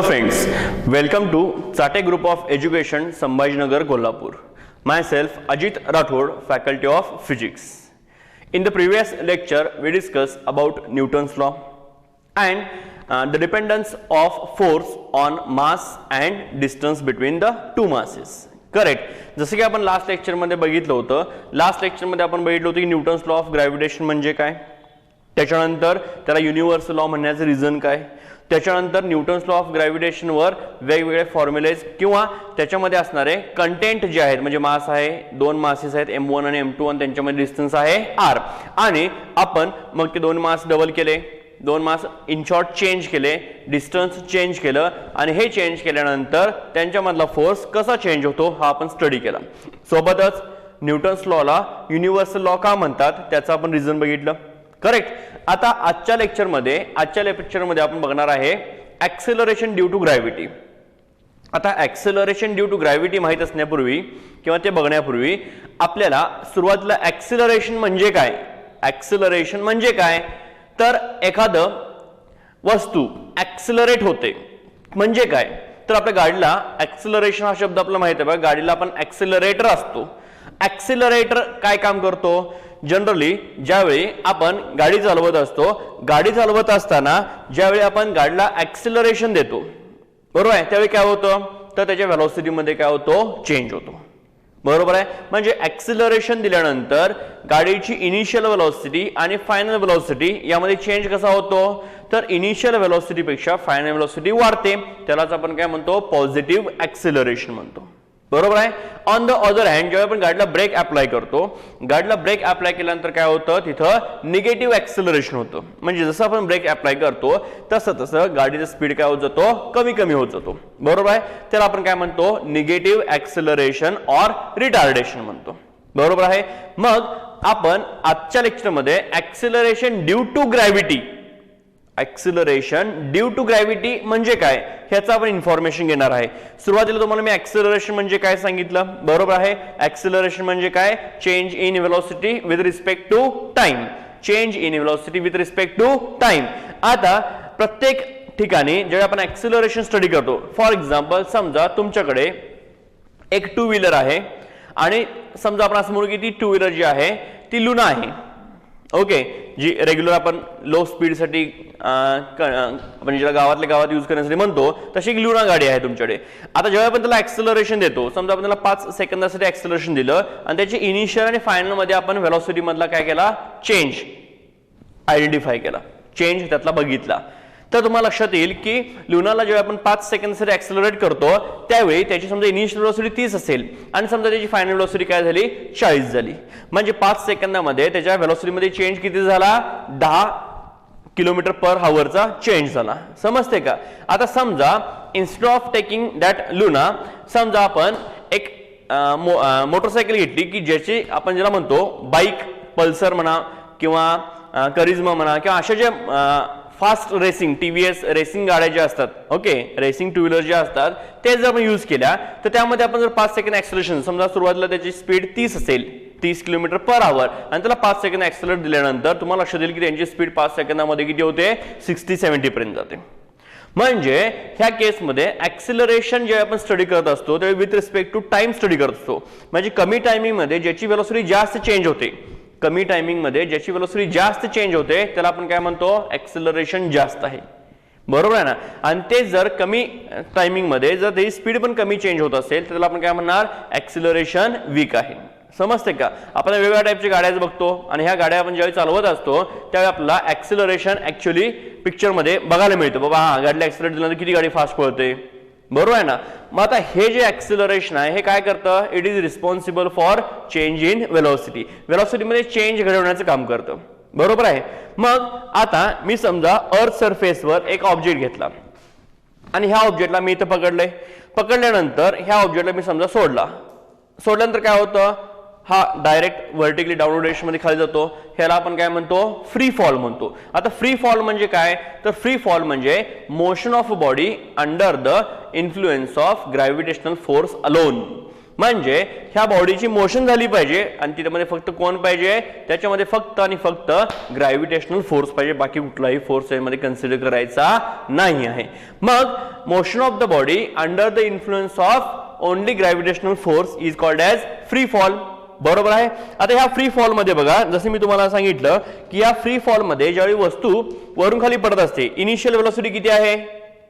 Hello friends, welcome to Chate Group of Education, Sambhajinagar, Kolhapur. Myself Ajit Rathod, Faculty of Physics. In the previous lecture, we discussed about Newton's law and the dependence of force on mass and distance between the two masses. Correct. जसं की आपण last lecture मध्ये बघितलं होतं, last lecture मध्ये आपण बघितलं होतं की न्यूटन्स लॉ ऑफ ग्रॅव्हिटेशन म्हणजे काय, त्याच्यानंतर त्याला युनिव्हर्सल लॉ म्हणण्याचं रिझन काय, त्याच्यानंतर न्यूटन्स लॉ ऑफ ग्रॅव्हिटेशन वर वेगवेगळे फॉर्म्युलेज किंवा त्याच्यामध्ये असणारे कंटेंट जे आहेत, म्हणजे मास आहे, दोन मासेस आहेत m1 आणि m2 आणि त्यांच्यामध्ये डिस्टन्स आहे r, आणि आपण मग ते दोन मास डबल केले, दोन मास इन शॉर्ट चेंज केले, डिस्टन्स चेंज केलं आणि हे चेंज केल्यानंतर त्यांच्यामधला फोर्स कसा चेंज होतो हा आपण स्टडी केला. सोबतच न्यूटन्स लॉला युनिव्हर्सल लॉ का म्हणतात त्याचा आपण रिझन बघितलं. करेक्ट. आता आजच्या लेक्चरमध्ये आपण बघणार आहे ऍक्सेलरेशन ड्यू टू ग्रॅव्हिटी. आता ऍक्सेलरेशन ड्यू टू ग्रॅव्हिटी माहित असण्यापूर्वी किंवा ते बघण्यापूर्वी आपल्याला सुरुवातीला ऍक्सेलरेशन म्हणजे काय, ऍक्सेलरेशन म्हणजे काय तर एखादं वस्तू ऍक्सेलरेट होते म्हणजे काय, तर आपल्या गाडीला ऍक्सेलरेशन हा शब्द आपल्याला माहित आहे बघा, गाडीला आपण ऍक्सेलरेटर असतो. ऍक्सेलरेटर काय काम करतो, जनरली ज्यावेळी आपण गाडी चालवत असतो, गाडी चालवत असताना ज्यावेळी आपण गाडीला ऍक्सेलरेशन देतो, बरोबर आहे, त्यावेळी काय होतं तर त्याच्या व्हेलॉसिटी मध्ये काय होतो, चेंज होतो. बरोबर आहे. म्हणजे ऍक्सेलरेशन दिल्यानंतर गाडीची इनिशियल व्हेलॉसिटी आणि फायनल व्हेलॉसिटी यामध्ये चेंज कसा होतो तर इनिशियल व्हेलॉसिटी पेक्षा फायनल व्हेलॉसिटी वाढते, त्यालाच आपण काय म्हणतो पॉझिटिव्ह ऍक्सेलरेशन म्हणतो. बरोबर आहे. ऑन द अदर हँड जेव्हा आपण गाडीला ब्रेक अप्लाय करतो, गाडीला ब्रेक अप्लाय केल्यानंतर काय होतं तिथं निगेटिव्ह ऍक्सेलरेशन होतं. म्हणजे जसं आपण ब्रेक अप्लाय करतो तसं तसं गाडीचा स्पीड काय होत जातो, कमी कमी होत जातो. बरोबर आहे. त्याला आपण काय म्हणतो निगेटिव्ह ऍक्सेलरेशन ऑर रिटार्डेशन म्हणतो. बरोबर आहे. मग आपण आजच्या लेक्चरमध्ये acceleration due to gravity, acceleration due to gravity म्हणजे काय ह्याचा आपण इन्फॉर्मेशन घेणार आहे. सुरुवातीला तुम्हाला मी ऍक्सेलरेशन म्हणजे काय सांगितलं, बरोबर आहे. ऍक्सेलरेशन म्हणजे काय, change in velocity with respect to time, change in velocity with respect to time. आता प्रत्येक ठिकाणी जेव्हा आपण ऍक्सेलरेशन स्टडी करतो, फॉर एक्झाम्पल समजा तुमच्याकडे एक टू व्हीलर आहे आणि समजा आपण असं म्हणू की ती टू व्हीलर जी आहे ती लुना आहे. ओके. जी रेग्युलर आपण लो स्पीड साठी आपण ज्याला गावातल्या गावात यूज करण्यासाठी म्हणतो तशी एक लुना गाडी आहे तुमच्याकडे. आता जेव्हा आपण त्याला ऍक्सेलरेशन देतो, समजा आपण त्याला 5 सेकंदासाठी ऍक्सेलरेशन दिलं आणि त्याची इनिशियल आणि फायनल मध्ये आपण व्हेलॉसिटी मधला काय केला, चेंज आयडेंटिफाय केला, चेंज त्यातला बघितला, तर तुम्हाला लक्षात येईल की लुनाला जेव्हा आपण 5 सेकंदासाठी ऍक्सेलरेट करतो त्यावेळी त्याची समजा इनिशियल व्हेलॉसिटी 30 असेल आणि समजा त्याची फायनल व्हेलॉसिटी काय झाली 40 झाली, म्हणजे 5 सेकंदामध्ये त्याच्या व्हेलॉसिटी मध्ये चेंज किती झाला, 10 किलोमीटर पर हावरचा चेंज झाला. समजते का. आता समजा instead of taking that Luna, समजा आपण एक मोटरसायकल घेतली की ज्याची आपण ज्याला म्हणतो बाईक, पल्सर म्हणा किंवा करिझमा म्हणा किंवा अशा ज्या फास्ट रेसिंग टीव्हीएस रेसिंग गाड्या ज्या असतात, ओके, रेसिंग टू व्हीलर ज्या असतात ते जर आपण यूज केल्या तर त्यामध्ये आपण जर 5 सेकंद ऍक्सेलरेशन, समजा सुरुवातीला त्याची स्पीड 30 असेल, 30 किलोमीटर पर आवर, आणि त्याला 5 सेकंद ऍक्सेलरेट दिल्यानंतर तुम्हाला लक्षात येईल की त्यांची स्पीड 5 सेकंदामध्ये किती होते, 60-70 पर्यंत जाते. म्हणजे ह्या केसमध्ये ऍक्सेलरेशन जे आपण स्टडी करत असतो त्यावेळी with respect to time study करत असतो. म्हणजे कमी टायमिंग मध्ये ज्याची व्हेलॉसिटी जास्त चेंज होते, कमी टायमिंग मध्ये ज्याची व्हेलॉसिटी जास्त चेंज होते त्याला आपण काय म्हणतो ऍक्सेलरेशन जास्त आहे. बरोबर आहे ना. आणि ते जर कमी टायमिंग मध्ये जर त्याची स्पीड पण कमी चेंज होत असेल तर त्याला आपण काय म्हणणार ऍक्सेलरेशन वीक आहे. समजते का. आपण वेगवेगळ्या टाईपच्या गाड्या बघतो आणि ह्या गाड्या आपण ज्यावेळी चालवत असतो त्यावेळी आपल्याला ऍक्सेलरेशन ऍक्च्युअली पिक्चर मध्ये बघायला मिळतं, बाबा हा गाडीला ऍक्सेलरेट दिल्यानंतर किती गाडी फास्ट पळते. बरोबर आहे ना. मग आता हे जे ऍक्सेलरेशन आहे हे काय करतं, it is responsible for change in velocity, velocity मध्ये चेंज घडवण्याचं काम करतं. बरोबर आहे. मग आता मी समजा अर्थ सरफेसवर एक ऑब्जेक्ट घेतला आणि ह्या ऑब्जेक्टला मी इथं पकडलंय, पकडल्यानंतर ह्या ऑब्जेक्टला मी समजा सोडल्यानंतर काय होतं, हा डायरेक्ट व्हर्टिकली डाऊनवर्ड डायरेक्शन मध्ये खाली जातो, ह्याला आपण काय म्हणतो फ्री फॉल म्हणतो. आता फ्री फॉल म्हणजे काय तर फ्री फॉल म्हणजे motion of a body under the influence of gravitational force alone. म्हणजे ह्या बॉडीची मोशन झाली पाहिजे आणि त्यामध्ये फक्त कोण पाहिजे, त्याच्यामध्ये फक्त आणि फक्त ग्रॅव्हिटेशनल फोर्स पाहिजे, बाकी कुठलाही फोर्स यामध्ये कन्सिडर करायचा नाही आहे. मग motion of the body under the influence of only gravitational force is called as free fall. बरोबर आहे. आता ह्या फ्री फॉल मध्ये बघा, जसे मी तुम्हाला सांगितलं की या फ्री फॉल मध्ये ज्यावेळी वस्तू वरून खाली पडत असते, इनिशियल वेलोसिटी किती आहे,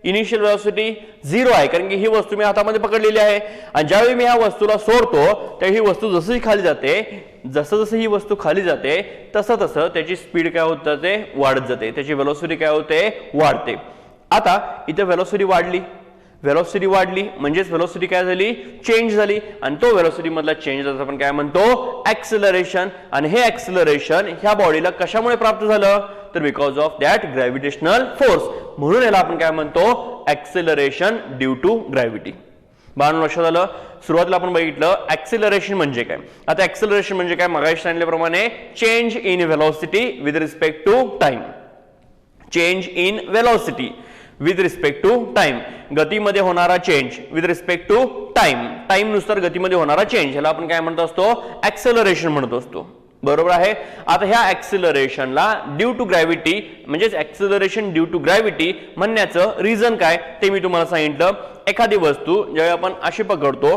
इनिशियल वेलोसिटी 0 आहे, कारण की ही वस्तू मी हातामध्ये पकडलेली आहे. आणि ज्यावेळी मी ह्या वस्तूला सोडतो त्यावेळी ही वस्तू जशी खाली जाते, जसं जसं ही वस्तू खाली जाते तसं तसं त्याची स्पीड काय होत जाते, वाढत जाते, त्याची वेलोसिटी काय होते, वाढते. आता इथे वेलोसिटी वाढली, वेलोसिटी वाढली म्हणजेच वेलोसिटी काय झाली, चेंज झाली. आणि तो वेलोसिटी मधला चेंज आपण काय म्हणतो, ऍक्सिलरेशन. आणि हे ऍक्सिलरेशन ह्या बॉडीला कशामुळे प्राप्त झालं, तर because of that gravitational force. म्हणून याला आपण काय म्हणतो, ऍक्सिलरेशन ड्यू टू ग्रॅव्हिटी. बाळांनो लक्षात आलं. सुरुवातीला आपण बघितलं ऍक्सिलरेशन म्हणजे काय. आता ऍक्सिलरेशन म्हणजे काय, मगाशी सांगितल्याप्रमाणे change in velocity with respect to time. Change in velocity with respect to time, गतीमध्ये होणारा change with respect to time, time नुसार गतीमध्ये होणारा चेंज, ह्याला आपण काय म्हणत असतो, ऍक्सेलरेशन म्हणत असतो. बरोबर आहे. आता ह्या ऍक्सेलरेशनला ड्यू टू ग्रॅव्हिटी म्हणजेच ऍक्सेलरेशन ड्यू टू ग्रॅव्हिटी म्हणण्याचं रिझन काय ते मी तुम्हाला सांगितलं. एखादी वस्तू ज्यावेळी आपण अशी पकडतो,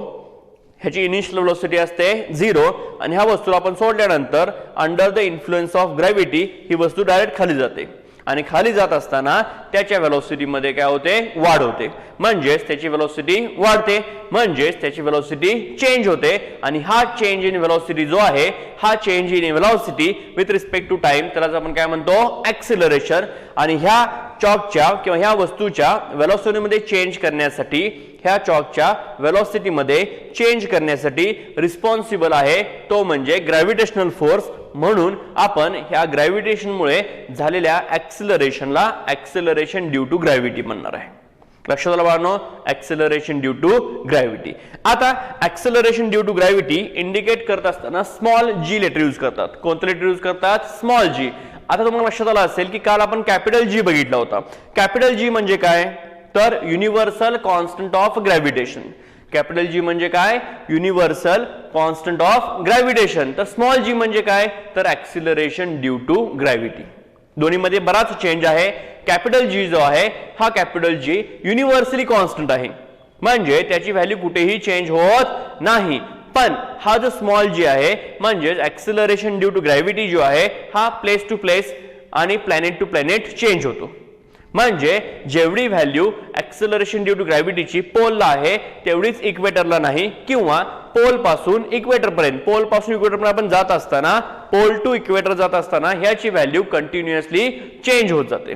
ह्याची इनिशियल वेलोसिटी असते 0 आणि ह्या वस्तूला आपण सोडल्यानंतर under the influence of gravity ही वस्तू डायरेक्ट खाली जाते. आणि खाली जात असताना त्याच्या वेलोसिटी मध्ये काय होते, वाढ होते. म्हणजेच त्याची वेलोसिटी वाढते, म्हणजेच त्याची वेलोसिटी चेंज होते. आणि हा चेंज इन वेलोसिटी जो आहे, हा change in velocity with respect to time, त्याला आपण काय म्हणतो, ऍक्सिलरेशन. आणि ह्या चॉकच्या किंवा ह्या वस्तूच्या वेलोसिटी मध्ये चेंज करण्यासाठी, ह्या चॉकच्या वेलोसिटी मध्ये चेंज करण्यासाठी रिस्पॉन्सिबल आहे तो म्हणजे ग्रॅव्हिटेशनल फोर्स. म्हणून आपण ह्या ग्रॅव्हिटेशनमुळे झालेल्या ऍक्सिलरेशनला ऍक्सिलरेशन ड्यू टू ग्रॅव्हिटी म्हणणार आहे. लक्षात आलं बाळांनो, ऍक्सिलरेशन ड्यू टू ग्रॅव्हिटी. आता acceleration due to gravity indicate करत असताना स्मॉल जी लेटर यूज करतात. कोणतं लेटर यूज करतात, स्मॉल जी. आता तुम्हाला लक्षात आलं असेल की काल आपण कॅपिटल जी बघितला होता. कॅपिटल जी म्हणजे काय, तर universal constant of gravitation. Capital G म्हणजे काय, युनिव्हर्सल कॉन्स्टंट ऑफ ग्रॅव्हिटेशन. तर स्मॉल जी म्हणजे काय, तर ऍक्सिलरेशन ड्यू टू ग्रॅव्हिटी. दोन्हीमध्ये बराच चेंज आहे. कॅपिटल जी जो आहे, हा कॅपिटल जी युनिव्हर्सली कॉन्स्टंट आहे, म्हणजे त्याची व्हॅल्यू कुठेही चेंज होत नाही. पण हा जो स्मॉल जी आहे म्हणजे ऍक्सिलरेशन ड्यू टू ग्रॅव्हिटी जो आहे, हा प्लेस टू प्लेस आणि प्लॅनेट टू प्लॅनेट चेंज होतो. म्हणजे जेवढी व्हॅल्यू ऍक्सिलरेशन ड्यू टू ग्रॅव्हिटीची पोलला आहे तेवढीच इक्वेटरला नाही, किंवा पोल पासून इक्वेटर पर्यंत, पोल पासून इक्वेटर पर्यंत आपण जात असताना, पोल टू इक्वेटर जात असताना ह्याची व्हॅल्यू कंटिन्युअसली चेंज होत जाते.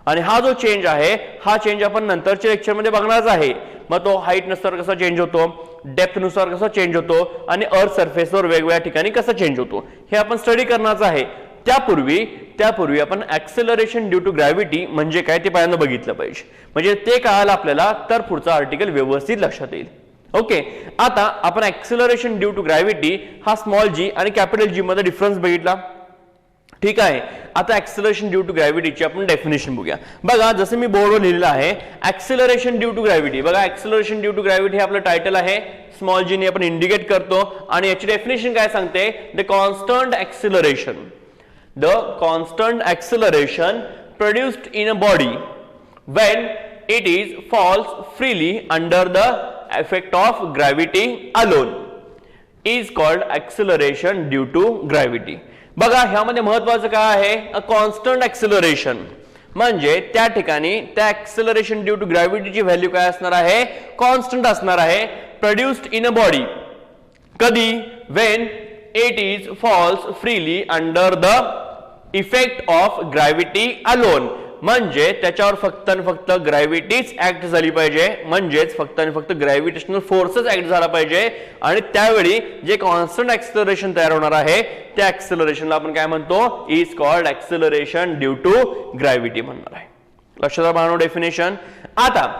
आणि हा जो चेंज आहे, हा चेंज आपण नंतरच्या लेक्चर मध्ये बघणारच आहे. मग तो हाईट नुसार कसा चेंज होतो, डेप्थ नुसार कसा चेंज होतो आणि अर्थ सरफेसवर वेगवेगळ्या ठिकाणी कसा चेंज होतो हे आपण स्टडी करणारच आहे. त्यापूर्वी आपण ऍक्सेलरेशन ड्यू टू ग्रॅव्हिटी म्हणजे काय ते पहिल्यांदा बघितलं पाहिजे. म्हणजे ते कळालं आपल्याला तर पुढचा आर्टिकल व्यवस्थित लक्षात येईल. ओके. आता आपण ऍक्सेलरेशन ड्यू टू ग्रॅव्हिटी हा स्मॉल जी आणि कॅपिटल जी मध्ये डिफरन्स बघितला. ठीक आहे. आता ऍक्सेलरेशन ड्यू टू ग्रॅव्हिटीची आपण डेफिनेशन बघूया. बघा जसं मी बोर्डवर लिहिलेलं आहे, ऍक्सेलरेशन ड्यू टू ग्रॅव्हिटी. बघा ऍक्सेलरेशन ड्यू टू ग्रॅव्हिटी हे आपलं टायटल आहे. स्मॉल जी ने आपण इंडिकेट करतो आणि याची डेफिनेशन काय सांगते, the constant acceleration. The constant acceleration produced in a body when it is falls freely under the effect of gravity alone is called acceleration due to gravity. बघा ह्यामध्ये महत्त्वाचं काय आहे, अ कॉन्स्टंट ऍक्सेलरेशन म्हणजे त्या ठिकाणी त्या ऍक्सेलरेशन ड्यू टू ग्रॅव्हिटीची व्हॅल्यू काय असणार आहे, कॉन्स्टंट असणार आहे. प्रोड्युस्ड इन अ बॉडी कधी, when it is falls freely under the effect of gravity alone, म्हणजे त्याच्यावर फक्त आणि फक्त ग्रॅव्हिटीच ऍक्ट झाली पाहिजे, म्हणजेच फक्त आणि फक्त ग्रॅव्हिटेशनल फोर्सच ऍक्ट झाला पाहिजे. आणि त्यावेळी जे कॉन्स्टंट ऍक्सेलरेशन तयार होणार आहे त्या ऍक्सेलरेशनला आपण काय म्हणतो, is called acceleration due to gravity म्हणणार आहे. लक्षात राहणार डेफिनेशन. आता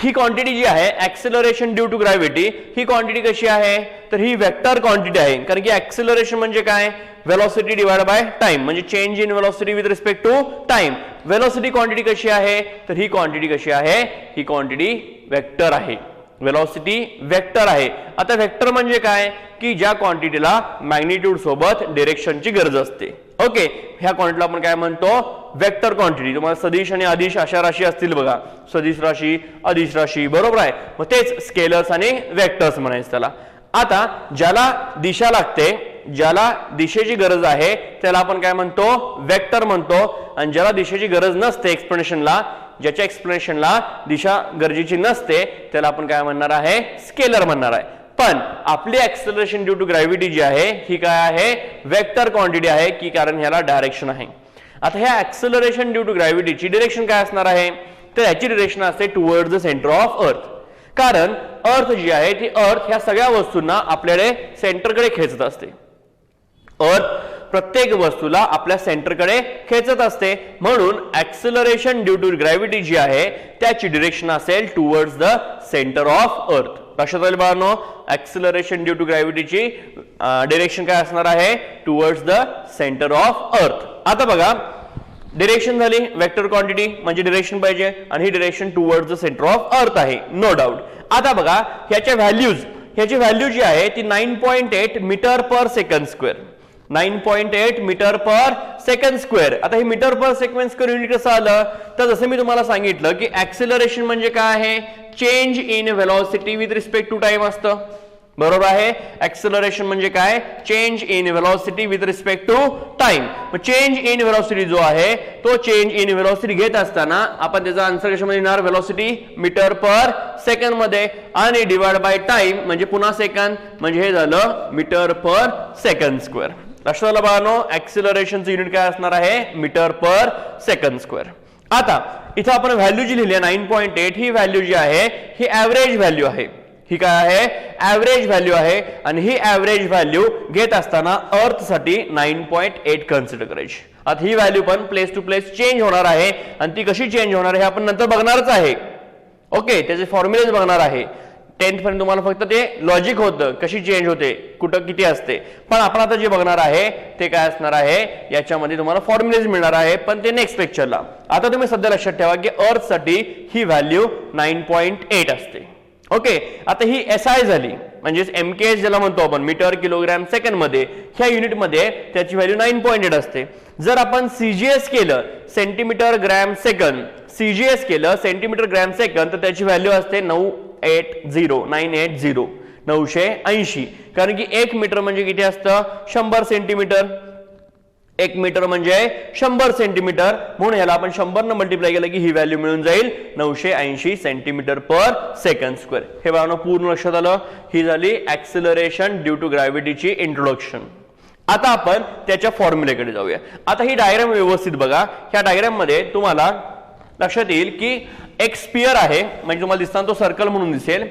ही क्वांटिटी जी आहे ऍक्सेलरेशन ड्यू टू ग्रॅव्हिटी, ही क्वांटिटी कशी आहे, तर ही वेक्टर क्वांटिटी आहे. कारण की ऍक्सेलरेशन म्हणजे काय, वेलोसिटी डिवाइड बाय टाइम, म्हणजे change in velocity with respect to time. Velocity quantity कशी आहे, तर ही क्वांटिटी कशी आहे, ही क्वांटिटी वेक्टर आहे. वेलॉसिटी वेक्टर आहे. आता वेक्टर म्हणजे काय की ज्या क्वांटिटीला मॅग्निट्यूड सोबत डिरेक्शनची गरज असते. ओके, ह्या क्वांटिटीला आपण काय म्हणतो वेक्टर क्वांटिटी. तुम्हाला सदिश आणि अदिश अशा राशी असतील बघा, सदिश राशी अदिश राशी बरोबर आहे. मग तेच स्केलर्स आणि वेक्टर्स म्हणायचं त्याला. आता ज्याला दिशा लागते, ज्याला दिशेची गरज आहे त्याला आपण काय म्हणतो वेक्टर म्हणतो. आणि ज्याला दिशेची गरज नसते एक्सप्लेनेशनला, ज्याच्या एक्सप्लेनेशनला दिशा गरजेची नसते त्याला आपण काय म्हणणार आहे स्केलर म्हणणार आहे. पण आपली ऍक्सेलरेशन ड्यू टू ग्रॅव्हिटी जी आहे ही काय आहे वेक्टर क्वांटिटी आहे की कारण ह्याला डायरेक्शन आहे. आता ह्या ऍक्सेलरेशन ड्यू टू ग्रॅव्हिटीची डिरेक्शन काय असणार आहे तर याची डिरेक्शन असते टुवर्ड्स द सेंटर ऑफ अर्थ. कारण अर्थ जी आहे ती अर्थ ह्या सगळ्या वस्तूंना आपल्याकडे सेंटरकडे खेचत असते. अर्थ प्रत्येक वस्तूला आपल्या सेंटरकडे खेचत असते. म्हणून ऍक्सेलरेशन ड्यू टू ग्रॅव्हिटी जी आहे त्याची डिरेक्शन असेल टुवर्ड्स द सेंटर ऑफ अर्थ. लक्षात आलं बाळांनो, ऍक्सेलरेशन ड्यू टू ग्रॅव्हिटीची डिरेक्शन काय असणार आहे टुवर्ड्स द सेंटर ऑफ अर्थ. आता बघा डिरेक्शन झाली वेक्टर क्वांटिटी म्हणजे डिरेक्शन पाहिजे आणि ही direction towards the centre of earth आहे नो डाऊट. आता बघा ह्याच्या व्हॅल्यूज, ह्याची व्हॅल्यू जी आहे ती 9.8 मीटर पर सेकंड स्क्वेअर. 9.8 मीटर पर सेकंड स्क्वेअर. आता हे मीटर पर सेकंड स्क्वेअर युनिट कसं आलं तर जसं मी तुम्हाला सांगितलं की ऍक्सेलरेशन म्हणजे काय आहे change in velocity with respect to time असतं. बरोबर आहे. ऍक्सेलरेशन म्हणजे काय change in velocity with respect to time. Change in velocity जो आहे तो चेंज इन व्हेलॉसिटी घेत असताना आपण त्याचा आन्सर कशामध्ये येणार व्हेलॉसिटी मीटर पर सेकंड मध्ये आणि डिवाइड बाय टाइम म्हणजे पुन्हा सेकंद म्हणजे हे झालं मीटर पर सेकंड स्क्वेअर. लक्षात आलं बाळांनो ऍक्सेलरेशनचं युनिट काय असणार आहे मीटर पर सेकंड स्क्वेअर. आता इथं आपण व्हॅल्यू जी लिहिली 9.8 ही व्हॅल्यू जी आहे ही ऍव्हरेज व्हॅल्यू आहे. ही काय आहे ऍव्हरेज व्हॅल्यू आहे आणि ही ऍव्हरेज व्हॅल्यू घेत असताना अर्थ साठी 9.8 कन्सिडर करायची. आता ही व्हॅल्यू पण प्लेस टू प्लेस चेंज होणार आहे आणि ती कशी चेंज होणार आहे आपण नंतर बघणारच आहे. ओके, त्याचे फॉर्म्युलेज बघणार आहे. 10th पर्यंत तुम्हाला फक्त ते लॉजिक होतं कशी चेंज होते कुठं किती असते. पण आपण आता जे बघणार आहे ते काय असणार आहे याच्यामध्ये तुम्हाला फॉर्म्युलेज मिळणार आहे पण ते नेक्स्ट लेक्चरला. आता तुम्ही सध्या लक्षात ठेवा की अर्थ साठी ही व्हॅल्यू 9.8 असते. ओके, आता ही SI झाली म्हणजे MKS ज्याला म्हणतो आपण मीटर किलोग्रॅम सेकंड मध्ये ह्या युनिट मध्ये त्याची व्हॅल्यू 9.8 असते. जर आपण CGS केलं सेंटीमीटर ग्रॅम सेकंद, CGS केलं सेंटीमीटर ग्रॅम सेकंद तर त्याची व्हॅल्यू असते 980. कारण की 1 मीटर म्हणजे किती असतं 100 सेंटीमीटर. 1 मीटर म्हणजे 100 सेंटीमीटर म्हणून याला आपण 100 न मल्टिप्लाय केलं की ही व्हॅल्यू मिळून जाईल 980 सेंटीमीटर पर सेकंड स्क्वेअर. हे बाळांनो पूर्ण लक्षात आलं. ही झाली ऍक्सेलरेशन ड्यू टू ग्रॅव्हिटीची इंट्रोडक्शन. आता आपण त्याच्या फॉर्म्युलेकडे जाऊया. आता ही डायग्राम व्यवस्थित बघा. ह्या डायग्राम मध्ये तुम्हाला लक्षात येईल की एक स्पियर आहे म्हणजे तुम्हाला दिसताना तो सर्कल म्हणून दिसेल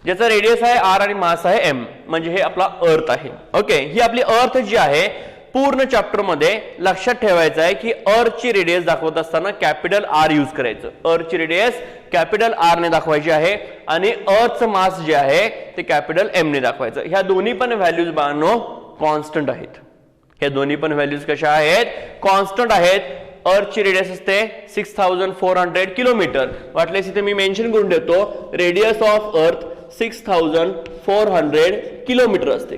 ज्याचा रेडियस आहे R आणि मास आहे M म्हणजे हे आपला अर्थ आहे. ओके, ही आपली अर्थ जी आहे पूर्ण चॅप्टर मध्ये लक्षात ठेवायचं आहे की अर्थची रेडियस दाखवत असताना कॅपिटल R यूज करायचं. अर्थची रेडियस कॅपिटल R ने दाखवायची आहे आणि अर्थचं मास जे आहे ते कॅपिटल M ने दाखवायचं. ह्या दोन्ही पण व्हॅल्यूज बाळांनो कॉन्स्टंट आहेत. ह्या दोन्ही पण व्हॅल्यूज कशा आहेत कॉन्स्टंट आहेत. अर्थची रेडियस असते 6400 किलोमीटर. वाटल्यास इथे मी मेन्शन करून देतो रेडियस ऑफ अर्थ 6400 किलोमीटर असते.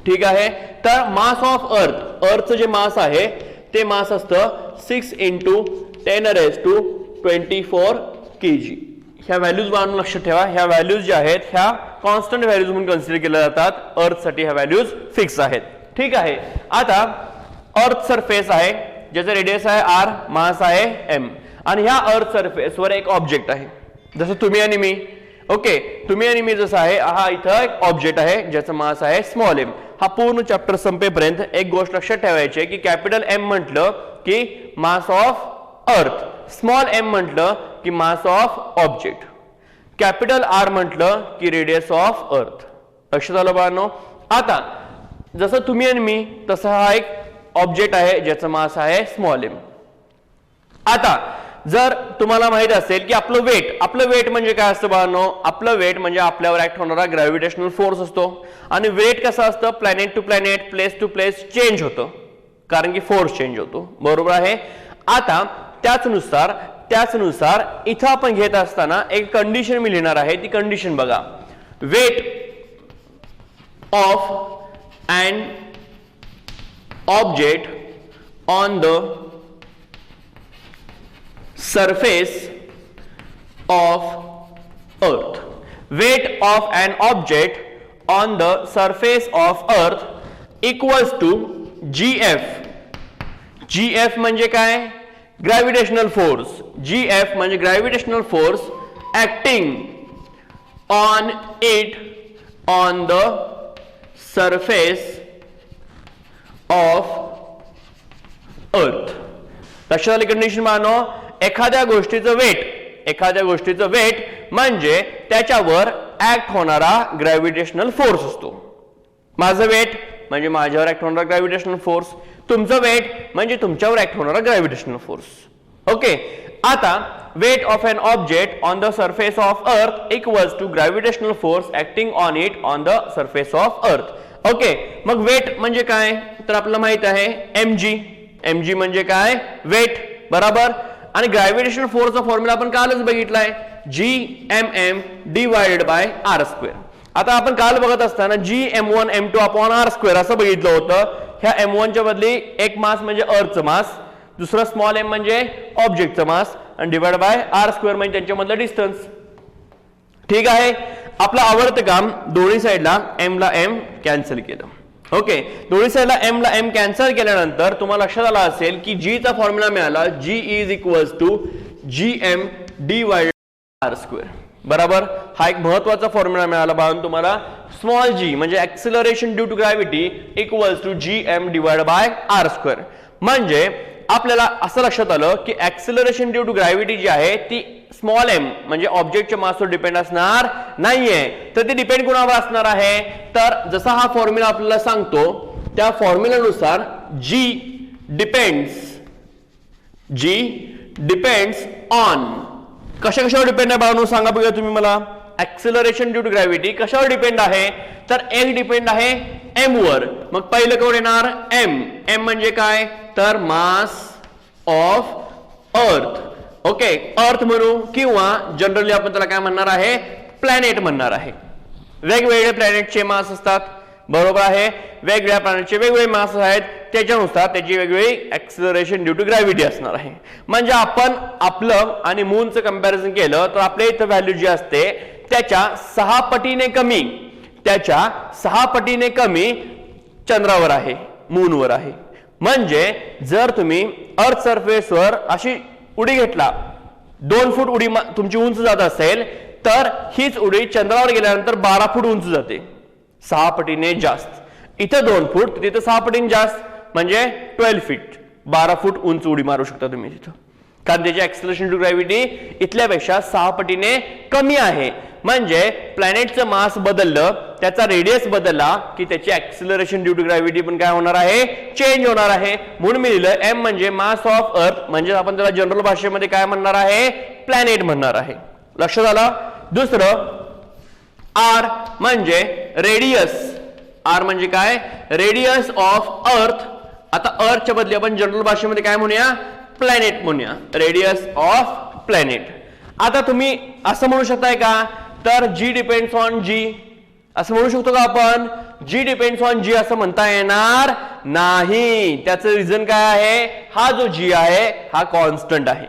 ठीक आहे. तर मास ऑफ अर्थ, अर्थचं जे मास आहे ते मास असतं 6 × 10⁻24 kg. ह्या व्हॅल्यूज बाळांनो लक्षात ठेवा. ह्या व्हॅल्यूज ज्या आहेत ह्या कॉन्स्टंट व्हॅल्यूज म्हणून कन्सिडर केल्या जातात. अर्थसाठी ह्या व्हॅल्यूज फिक्स आहेत. ठीक आहे. आता अर्थ सरफेस आहे ज्याचं रेडियस आहे R, मास आहे M आणि ह्या अर्थ सरफेसवर एक ऑब्जेक्ट आहे जसं तुम्ही आणि मी. ओके, तुम्ही आणि मी जसं आहे हा इथं एक ऑब्जेक्ट आहे ज्याचं मास आहे स्मॉल m. हा पूर्ण चॅप्टर संपेपर्यंत एक गोष्ट लक्षात ठेवायची आहे की कॅपिटल M म्हटलं की मास ऑफ अर्थ, स्मॉल m म्हटलं की मास ऑफ ऑब्जेक्ट, कॅपिटल R म्हटलं की रेडियस ऑफ अर्थ. लक्षात आलं बाळांनो. आता जसं तुम्ही आणि मी तसं हा एक ऑब्जेक्ट आहे ज्याचं मास आहे स्मॉल m. आता जर तुम्हाला माहित असेल की आपलं वेट म्हणजे काय असतं बाळांनो, आपलं वेट म्हणजे आपल्यावर ऍक्ट होणारा ग्रॅव्हिटेशनल फोर्स असतो आणि वेट कसं असतं planet to planet place to place change होतं कारण की फोर्स चेंज होतो. बरोबर आहे. आता त्याचनुसार त्याचनुसार इथं आपण घेत असताना एक कंडिशन मी लिहिणार आहे, ती कंडिशन बघा. Weight of an object on the surface of earth. Weight of an object on the surface of earth equals to gf. gf म्हणजे काय? Gravitational force. gf म्हणजे gravitational force acting on it on the surface of earth. लक्षात आली condition मानो. एखाद्या गोष्टीचं weight म्हणजे त्याच्यावर ऍक्ट होणारा ग्रॅव्हिटेशनल फोर्स असतो. माझं वेट म्हणजे माझ्यावर ऍक्ट होणारा ग्रॅव्हिटेशनल फोर्स, तुमचं वेट म्हणजे तुमच्यावर ऍक्ट होणारा ग्रॅव्हिटेशनल फोर्स. ओके. आता weight of an object on the surface of earth equals to gravitational force acting on it on the surface of earth. Okay. मग weight म्हणजे काय तर आपल्याला माहित आहे mg म्हणजे काय? वेट. बरोबर. आणि ग्रॅव्हिटेशनल फोर्सचा फॉर्म्युला आपण कालच बघितलाय, gmm डिवाइडेड बाय r². आता आपण काल बघत असताना gm1 m2 अपॉन r² असं बघितलं होतं. ह्या m1 च्या बदली एक मास म्हणजे अर्थचं मास, दुसरं स्मॉल m म्हणजे ऑब्जेक्टचं मास आणि डिवाइड बाय r² म्हणजे त्यांच्यामधलं डिस्टन्स. ठीक आहे. आपलं आवडतं काम दोन्ही साईडला m ला m कॅन्सल केलं. ओके. दोन्ही साईडला m ला m कॅन्सल केल्यानंतर तुम्हाला लक्षात आलं असेल की g चा फॉर्म्युला मिळाला, g is equals to gm divided r². बरोबर. हा एक महत्वाचा फॉर्म्युला मिळाला बाळांनो तुम्हाला. स्मॉल g म्हणजे acceleration due to gravity equals to gm divided by r². म्हणजे आपल्याला असं लक्षात आलं की ऍक्सिलरेशन ड्यू टू ग्रॅव्हिटी जी आहे ती स्मॉल m म्हणजे ऑब्जेक्टच्या मासवर डिपेंड असणार नाहीये. तर ती डिपेंड कोणावर असणार आहे तर जसा हा फॉर्म्युला आपल्याला सांगतो त्या फॉर्म्युलानुसार g डिपेंड्स ऑन कशावर डिपेंड आहे बाळांनो सांगा बघा तुम्ही मला. ऍक्सिलरेशन ड्यू टू ग्रॅव्हिटी कशावर डिपेंड आहे तर एक डिपेंड आहे m वर. मग पहिलं कोण येणार? m म्हणजे काय तर मास ऑफ अर्थ. ओके. अर्थ म्हणू किंवा जनरली आपण त्याला काय म्हणणार आहे? प्लॅनेट म्हणणार आहे. वेगवेगळे प्लॅनेटचे मास असतात. बरोबर आहे. वेगवेगळ्या प्लॅनेटचे वेगवेगळे मास आहेत, त्याच्यानुसार त्याची वेगवेगळी ऍक्सिलरेशन ड्यू टू ग्रॅव्हिटी असणार आहे. म्हणजे आपण आपलं आणि मूनचं कंपॅरिझन केलं तर आपल्या इथं व्हॅल्यू जी असते त्याच्या 6 पटीने कमी चंद्रावर आहे, मूनवर आहे. म्हणजे जर तुम्ही अर्थ सरफेसवर अशी उडी घेतला, 2 फूट उडी तुमची उंच जात असेल तर हीच उडी चंद्रावर गेल्यानंतर 12 फूट उंच जाते, 6 पटीने जास्त. इथं 2 फूट तिथं 6 पटीने जास्त म्हणजे 12 फीट, 12 फूट उंच उडी मारू शकता तुम्ही तिथं, कारण त्याची ऍक्सिलरेशन टू ग्रॅव्हिटी इथल्यापेक्षा 6 पटीने कमी आहे. म्हणजे प्लॅनेटचं मास बदललं, त्याचा रेडियस बदलला की त्याची ऍक्सिलरेशन ड्यू टू ग्रॅव्हिटी पण काय होणार आहे? चेंज होणार आहे. म्हणून मी लिहिलं m म्हणजे मास ऑफ अर्थ, म्हणजे आपण त्याला जनरल भाषेमध्ये काय म्हणणार आहे? प्लॅनेट म्हणणार आहे. लक्षात आलं. दुसरं r म्हणजे रेडियस. r म्हणजे काय? Radius of earth. आता अर्थच्या बदली आपण जनरल भाषेमध्ये काय म्हणूया? प्लॅनेट म्हणूया. Radius of planet. आता तुम्ही असं म्हणू शकताय का तर g डिपेंड्स ऑन g असं म्हणू शकतो का आपण? g डिपेंड्स ऑन g असं म्हणता येणार नाही. त्याचं रिझन काय आहे? हा जो g आहे हा कॉन्स्टंट आहे.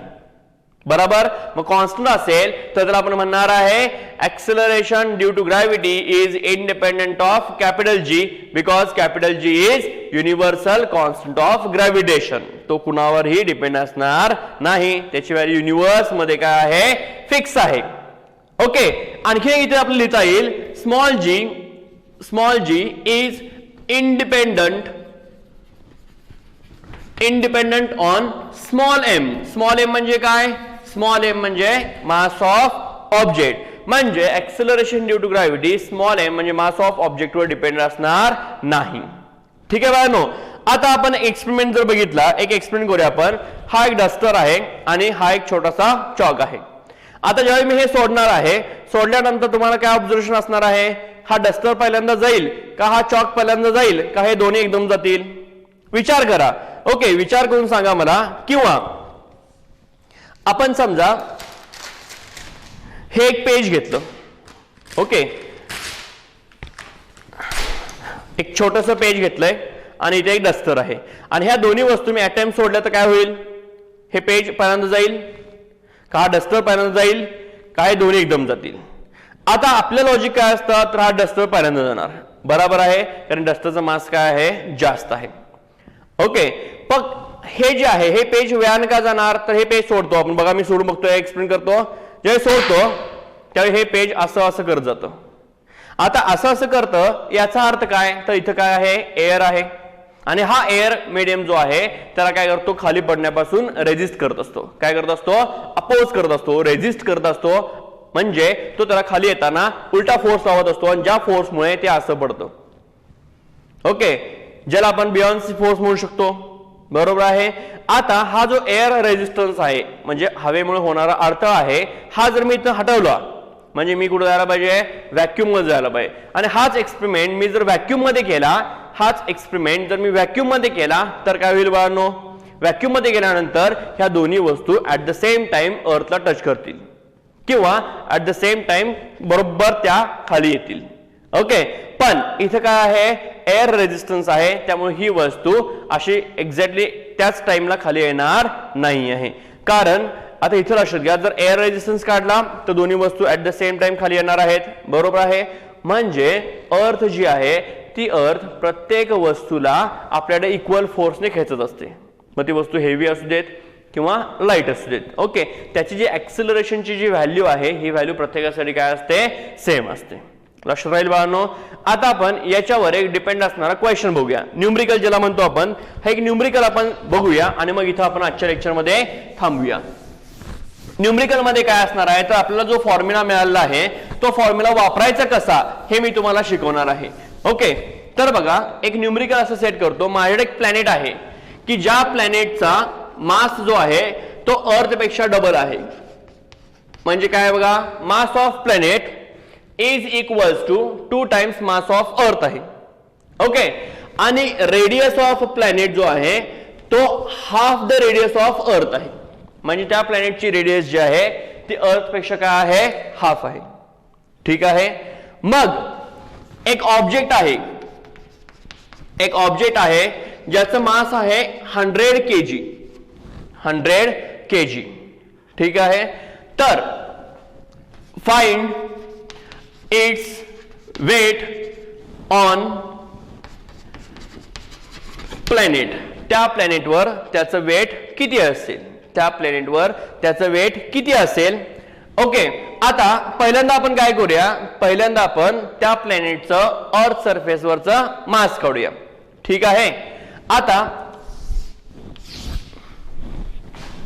बरोबर. मग कॉन्स्टंट असेल तर त्याला आपण म्हणणार आहे acceleration due to gravity is independent of capital G because capital G is universal constant of gravitation. तो कुणावरही डिपेंड असणार नाही, त्याची व्हॅल्यू युनिव्हर्स मध्ये काय आहे? फिक्स आहे. ओके. आणखी इथे आपल्याला लिहिता येईल small g is independent on small m. Small m म्हणजे काय? स्मॉल m म्हणजे मास ऑफ ऑब्जेक्ट. म्हणजे acceleration due to gravity small m म्हणजे मास ऑफ ऑब्जेक्ट वर डिपेंड असणार नाही. ठीक आहे बाळांनो. आता आपण एक्सपेरिमेंट जर बघितला, एक एक्सपेरिमेंट करूया आपण. हा एक डस्टर आहे आणि हा एक छोटासा चॉक आहे. आता ज्यावेळी मी हे सोडणार आहे, सोडल्यानंतर तुम्हाला काय ऑब्झर्वेशन असणार आहे? हा डस्टर पहिल्यांदा जाईल का हा चॉक पहिल्यांदा जाईल का हे दोन्ही एकदम जातील? विचार करा. ओके. विचार करून सांगा मला. किंवा आपण समजा हे एक पेज घेतलं, ओके, एक छोटस पेज घेतलंय आणि इथे एक डस्टर आहे आणि ह्या दोन्ही वस्तू मी ऍट टाइम सोडल्या तर काय होईल? हे पेज पहिल्यांदा जाईल का हा डस्टर पहिल्यांदा जाईल का हे दोन्ही एकदम जातील? आता आपलं लॉजिक काय असतं तर हा डस्टर पहिल्यांदा जाणार, बरोबर आहे, कारण डस्टरचा मास काय आहे? जास्त आहे. ओके, पण हे जे आहे हे पेज वेळाने का जाणार? तर हे पेज सोडतो आपण, बघा मी सोडून बघतोय, एक्सप्लेन करतो. जेव्हा सोडतो त्यावेळी हे पेज असं असं करत जातं. आता असं असं करतं याचा अर्थ काय? तर इथं काय आहे? एअर आहे आणि हा एअर मीडियम जो आहे त्याला काय करतो? खाली पडण्यापासून रेजिस्ट करत असतो. काय करत असतो? अपोज करत असतो, रेजिस्ट करत असतो, म्हणजे तो त्याला खाली येताना उलटा फोर्स लावत असतो आणि ज्या फोर्समुळे ते असं पडतं. ओके, ज्याला आपण बियॉन्सी फोर्स म्हणू शकतो, बरोबर आहे. आता हा जो एअर रेजिस्टन्स आहे म्हणजे हवेमुळे होणारा अडथळा आहे, हा जर मी इथं हटवला म्हणजे मी कुठे जायला पाहिजे? व्हॅक्यूम मध्ये जायला पाहिजे. आणि हाच एक्सपेरिमेंट मी जर व्हॅक्यूम मध्ये केला, हाच एक्सपेरिमेंट जर मी व्हॅक्यूम मध्ये केला तर काय होईल बाळांनो? व्हॅक्यूम मध्ये गेल्यानंतर ह्या दोन्ही वस्तू ऍट द सेम टाइम अर्थला टच करतील किंवा ऍट द सेम टाइम बरोबर त्या खाली येतील. ओके, पण इथं काय आहे? एअर रेजिस्टन्स आहे, त्यामुळे ही वस्तू अशी एक्झॅक्टली त्याच टाइमला खाली येणार नाही आहे. कारण आता इथं लक्षात घ्या, जर एअर रेजिस्टन्स काढला तर दोन्ही वस्तू ऍट द सेम टाइम खाली येणार आहेत, बरोबर आहे. म्हणजे अर्थ जी आहे ती अर्थ प्रत्येक वस्तूला आपल्याकडे इक्वल फोर्सने खेचत असते, मग ती वस्तू हेवी असू देत किंवा लाईट असू देत. ओके, त्याची जी ऍक्सिलरेशनची जी व्हॅल्यू आहे ही व्हॅल्यू प्रत्येकासाठी काय असते? सेम असते. लक्षात राहील बाळांनो. आता आपण याच्यावर एक डिपेंड असणारा क्वेश्चन बघूया, न्यूमरिकल ज्याला म्हणतो आपण. हा एक न्यूमरिकल आपण बघूया आणि मग इथं आपण आजच्या लेक्चरमध्ये थांबूया. न्यूमरिकल मध्ये काय असणार आहे तर आपल्याला जो फॉर्म्युला मिळाला आहे तो फॉर्म्युला वापरायचा कसा हे मी तुम्हाला शिकवणार आहे. ओके, तर बघा एक न्यूमरिकल असं सेट करतो. माझ्याकडे एक प्लॅनेट आहे की ज्या प्लॅनेटचा मास जो आहे तो अर्थ पेक्षा डबल आहे. म्हणजे काय बघा, mass of planet is equals to 2 times mass of earth आहे. ओके, आणि रेडियस ऑफ प्लॅनेट जो आहे तो half the radius of earth आहे. म्हणजे त्या प्लॅनेटची रेडियस जी आहे ती अर्थ पेक्षा काय आहे? हाफ आहे. ठीक आहे. मग एक ऑब्जेक्ट आहे, एक ऑब्जेक्ट आहे ज्याचं मास आहे 100 kg, 100 kg. ठीक आहे. तर find its weight on planet. त्या प्लॅनेटवर त्याचं वेट किती असेल? त्या प्लॅनेटवर त्याचं वेट किती असेल? ओके, आता पहिल्यांदा आपण काय करूया, पहिल्यांदा आपण त्या प्लॅनेटचं अर्थ सरफेसवरचं मास काढूया. ठीक आहे. आता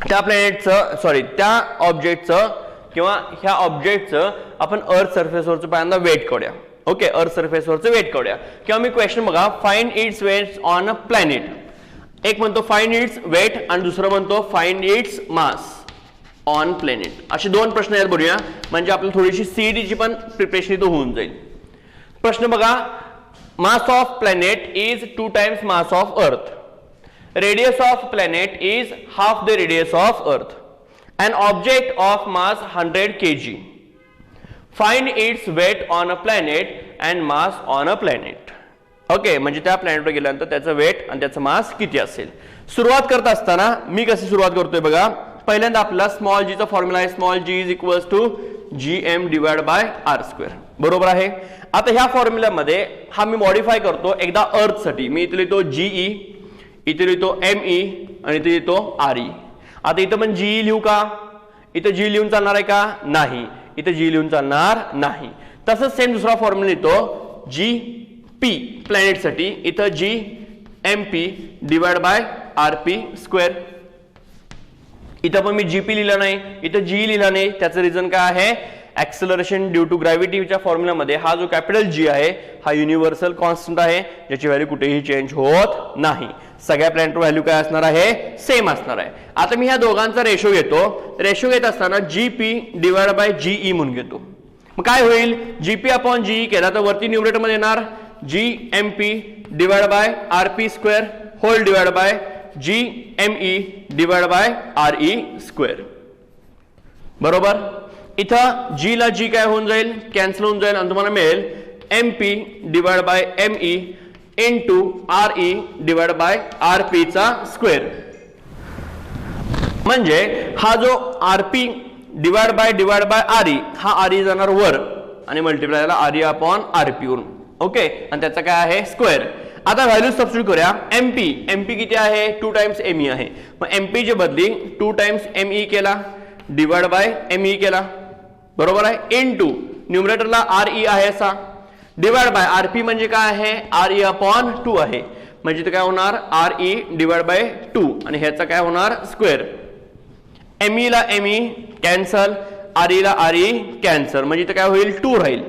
त्या प्लॅनेटचं सॉरी त्या ऑब्जेक्टचं किंवा ह्या ऑब्जेक्टचं आपण अर्थ सरफेसवरचं पहिल्यांदा वेट काढूया. ओके, अर्थ सरफेसवरचं वेट काढूया. किंवा मी क्वेश्चन बघा, find its weight on a planet. एक म्हणतो फाइंड इट्स वेट आणि दुसरं म्हणतो find its mass on planet. असे दोन प्रश्न आहेत बघूया, म्हणजे आपल्याला थोडीशी सीईटीची पण प्रिपरेशन इथं होऊन जाईल. प्रश्न बघा, mass of planet is 2 times mass of अर्थ. Radius of planet is half the radius of earth. An object of mass 100 kg. Find its weight on a planet and mass on a planet. Okay, म्हणजे त्या प्लॅनेटवर गेल्यानंतर त्याचं weight आणि त्याचं मास किती असेल. सुरुवात करत असताना मी कशी सुरुवात करतोय बघा. पहिल्यांदा आपला स्मॉल जी चा फॉर्म्युला आहे, small g is equals to gm divide by r square, बरोबर आहे. आता ह्या फॉर्म्युल्यामध्ये हा मी मॉडिफाय करतो एकदा अर्थ साठी. मी इथे लिहितो ge, इथे लिहितो me आणि इथे लिहितो re. आता इथं पण जी लिहू का? इथं जी लिहून चालणार आहे का? नाही, इथं जी लिहून चालणार नाही. तसंच सेम दुसरा फॉर्म्युला लिहितो जी पी प्लॅनेट साठी, इथं G M P divide by R P square. इथं पण मी जीपी लिहिलं नाही, इथं जी लिहिलं नाही. त्याचं रिझन काय आहे? ऍक्सेलरेशन ड्यू टू ग्रॅव्हिटीच्या फॉर्म्युलामध्ये हा जो कॅपिटल जी आहे हा युनिव्हर्सल कॉन्स्टंट आहे, ज्याची व्हॅल्यू कुठेही चेंज होत नाही. सगळ्या प्लॅनेटवर व्हॅल्यू काय असणार आहे? सेम असणार आहे. आता मी ह्या दोघांचा रेशो घेतो. रेशो घेत असताना जीपी डिवाइड बाय जीई म्हणून घेतो. मग काय होईल? जीपी अपॉन जीई केला तर वरती न्यूमरेटर मध्ये येणार G M P divide by R P square whole divide by G M E divide by R E square. बरोबर. इथं g ला g काय होऊन जाईल, कॅन्सल होऊन जाईल आणि तुम्हाला मिळेल mp divide by me into re divide by rp चा स्क्वेअर. म्हणजे हा जो rp डिवाइड बाय re हा re जाणार वर आणि मल्टिप्लाय झाला re अपॉन rp वरून. ओके, आणि त्याचा काय आहे स्क्वेअर. आता व्हॅल्यू सबस्टिट्यूट करूया. mp किती आहे, 2 टाइम्स me आहे. मग mp च्या बदली 2 टाइम्स me केला डिवाइड बाय me केला, बरोबर आहे, इनटू न्यूमरेटरला re आहे असा डिवाइड बाय rp म्हणजे काय आहे re अपॉन 2 आहे. म्हणजे ते काय होणार re डिवाइड बाय 2 आणि ह्याचा काय होणार स्क्वेअर. me ला me कॅन्सल, re ला re कॅन्सल, म्हणजे इथं काय होईल 2 राहील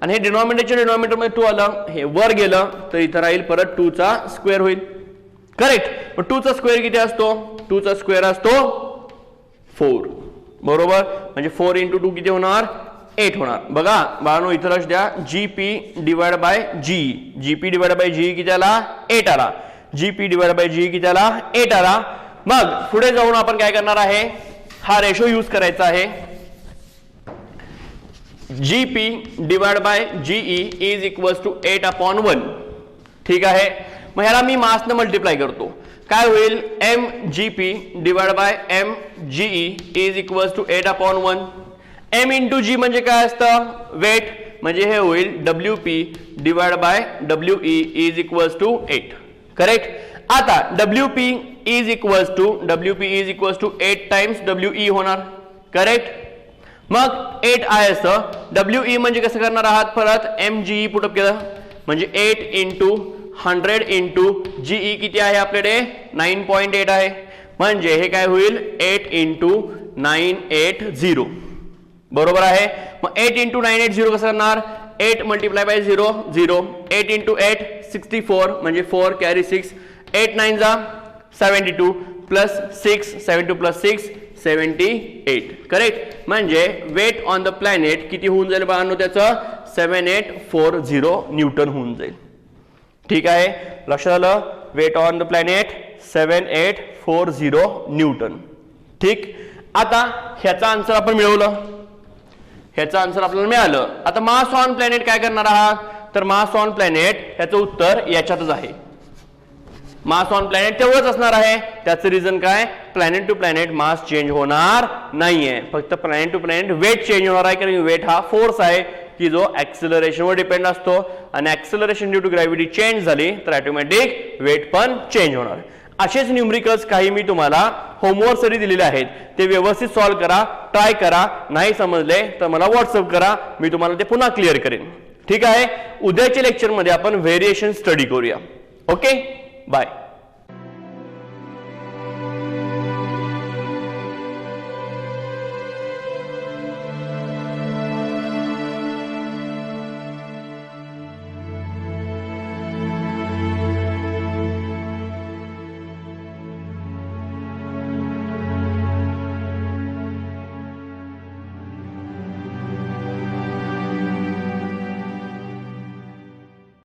आणि हे डिनॉमिनेटर मध्ये 2 आलं, हे वर गेलं तर इथं राहील परत 2 चा स्क्वेअर होईल. करेक्ट. मग 2 चा स्क्वेअर किती असतो, 2 चा स्क्वेअर असतो 4, बरोबर. म्हणजे 4 इंटू 2 किती होणार 8 होणार. बघा बाळांनो इथं लक्ष द्या, gp डिवाइड बाय g किती आला 8 आला, gp डिवाइड बाय g किती आला 8 आला. मग पुढे जाऊन आपण काय करणार आहे, हा रेशो यूज करायचा आहे. gp divide by ge is equals to 8 upon 1. ठीक आहे. मग ह्याला मी मास ने मल्टिप्लाय करतो, काय होईल mgp divide by mge is equals to 8 upon 1. m into g म्हणजे काय असतं वेट, म्हणजे हे होईल wp divide by we is equals to 8. Correct. आता wp is equals to 8 times we होणार. करेक्ट. मग 8 आहे असं we म्हणजे कसं करणार आहात, परत mge पुटअप केलं म्हणजे 8 इंटू 100 इंटू ge किती आहे आपल्याकडे 9.8 आहे. म्हणजे हे काय होईल 8 इंटू 980, बरोबर आहे. मग 8 इंटू 980 कसं करणार, 8 मल्टिप्लाय बाय 0 0, 8 इंटू 8 64 म्हणजे 4 कॅरी 6, 8 9 जा 72 प्लस 6 72 प्लस 6 78. करेक्ट. म्हणजे वेट ऑन द प्लॅनेट किती होऊन जाईल बाळांनो, त्याचं 7840 न्यूटन होऊन जाईल. ठीक आहे, लक्षात आलं. Weight on the planet 7840 newton. ठीक. आता ह्याचा आन्सर आपण मिळवलं, ह्याचा आन्सर आपल्याला मिळालं. आता मास ऑन प्लॅनेट काय करणार आहात, तर मास ऑन प्लॅनेट ह्याचं उत्तर याच्यातच आहे. मास ऑन प्लॅनेट तेवढंच असणार आहे. त्याचं रिझन काय, planet to planet mass change होणार नाहीये, फक्त planet to planet weight change होणार आहे. कारण वेट हा फोर्स आहे की जो ऍक्सिलरेशन वर डिपेंड असतो आणि acceleration due to gravity change झाली तर ऑटोमॅटिक वेट पण चेंज होणार. असेच न्यूमरिकल्स काही मी तुम्हाला होमवर्क साठी दिलेले आहेत, ते व्यवस्थित सॉल्व्ह करा, ट्राय करा. नाही समजले तर मला व्हॉट्सअप करा, मी तुम्हाला ते पुन्हा क्लिअर करेन. ठीक आहे. उद्याच्या लेक्चर मध्ये आपण व्हेरिएशन स्टडी करूया. Okay, bye.